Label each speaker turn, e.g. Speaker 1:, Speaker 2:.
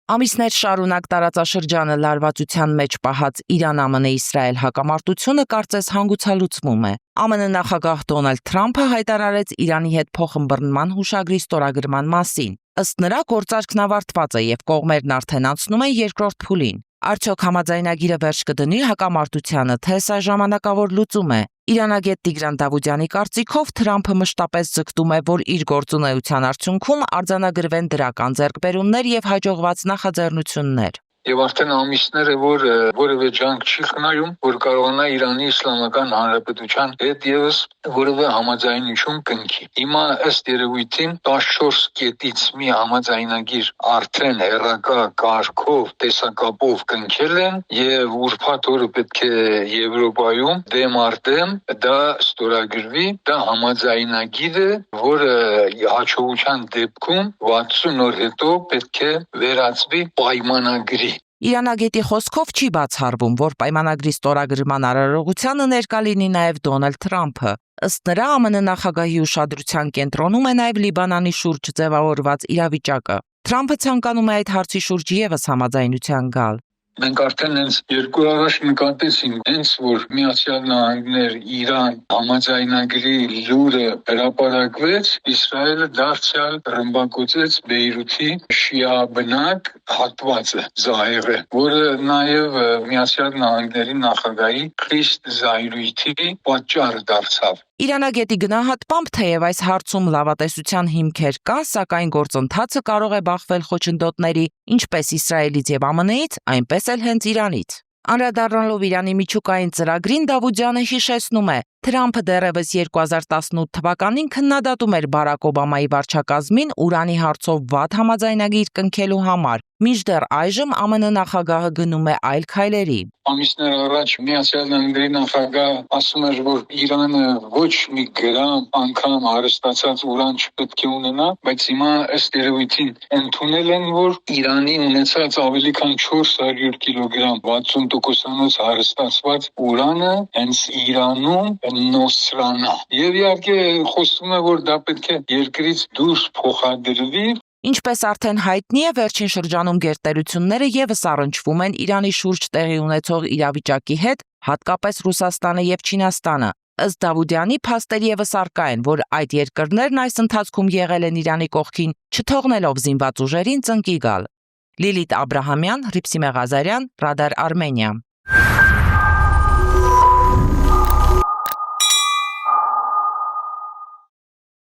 Speaker 1: Ամիսներ շարունակ տարածաշրջանը լարվածության մեջ պահած Իրան-ԱՄՆ-Իսրայել հակամարտությունը կարծես հանգուցալուծվում է։ ԱՄՆ նախագահ Դոնալդ Թրամփը հայտարարեց Իրանի հետ փոխըմբռնման հուշագրի ստորագրման մասին։ Ըստ նրա, գործարքն ավարտված է եւ կողմերն արդեն անցնում են երկրորդ փուլին։ Արդյոք համաձայնագիրը վերջ կդնի հակամարտությանը, թե սա ժամանակավոր լուծում է։ Իրանագետ Տիգրան Դավուդյանի կարծիքով Թրամփը մշտապես ձգտում է, որ իր գործունեության արդյունքում արձանագրվեն դրական ձեռքբերումներ եւ հաջողված նախաձեռնություններ։
Speaker 2: Եվ արդեն ամիսներ է, որ որևէ ջանք չի խնայում, որ կարողանա Իրանի Իսլամական Հանրապետության հետ եւս որևէ համաձայնություն կնքի։ Հիմա ըստ երևույթին 14 կետից մի համաձայնագիր արդեն հերրակա կարգով, տեսակապով կնքել են եւ ուրբաթ օրը պետք է Եվրոպայում դեմ առ դեմ դա ստորագրվի, դա համաձայնագիր է, որը հաջողության դեպքում 60 օր հետո պետք է վերածվի պայմանագրի։
Speaker 1: Իրանագետի խոսքով չի բացառվում, որ պայմանագրի ստորագրման արարողությանը ներկա լինի նաև Դոնալդ Թրամփը։ Ըստ նրա, ԱՄՆ նախագահի ուշադրության կենտրոնում է նաև Լիբանանի շուրջ ձևավորված իրավիճակը։ Թրամփը ցանկանում է այդ հարցի շուրջ եւս համաձայնության գալ։
Speaker 2: Մենք արդեն հենց երկու առաջ նկատեցինք, հենց որ Միացյալ Նահանգներ Իրան համաձայնագրի լուրը հրապարակվեց, Իսրայելը դարձյալ ռմբակոծեց Բեյրութի շիա բնակ հատվածը Զահեղը, որը նաև Միացյալ Նահանգների նախագահի խիստ զայրույթի պատճառ դարձավ։
Speaker 1: Իրանագետի գնահատմամբ, թեև այս հարցում լավատեսության հիմքեր կան, սակայն գործընթացը կարող է բախվել խոչընդոտների ինչպես Իսրայելից եւ ԱՄՆ-ից, այնպես էլ հենց Իրանից։ Անդրադառնալով Իրանի միջուկային ծրագրին, Դավուդյանը հիշեցնում է, Թրամփը դեռևս 2018 թվականին քննադատում էր Բարաք Օբամայի վարչակազմին Ուրանի հարցով վատ համաձայնագիր կնքելու համար, մինչդեռ այժմ ԱՄՆ նախագահը գնում է այլ քայլերի։
Speaker 2: Ամիսներ առաջ Միացյալ Նահանգների նախագահ ասում էր, որ Իրանը ոչ մի գրամ անգամ հարստացած ուրան չպետք է ունենա, բայց հիմա ըստ երևույթին ընդունել են, որ Իրանի ունեցած ավելի քան 400 կիլոգրամ 60%-անոց հարստացված ուրանը հենց Իրանում նոսրանա։ Եվ իհարկե խոսվում է, որ դա պետք է երկրից դուրս փոխադրվի։
Speaker 1: Ինչպես արդեն հայտնի է, վերջին շրջանում գերտերությունները եւս առնչվում են Իրանի շուրջ տեղի ունեցող իրավիճակի հետ, հատկապես Ռուսաստանը եւ Չինաստանը։ Ըստ Դավուդյանի, փաստեր եւս առկա են, որ այդ երկրներն այս ընթացքում եղել են Իրանի կողքին, չթողնելով զինված ուժերին ծնկի գալ։ Լիլիթ Աբրահամյան, Հռիփսիմե Ղազարյան, Ռադար Արմենիա։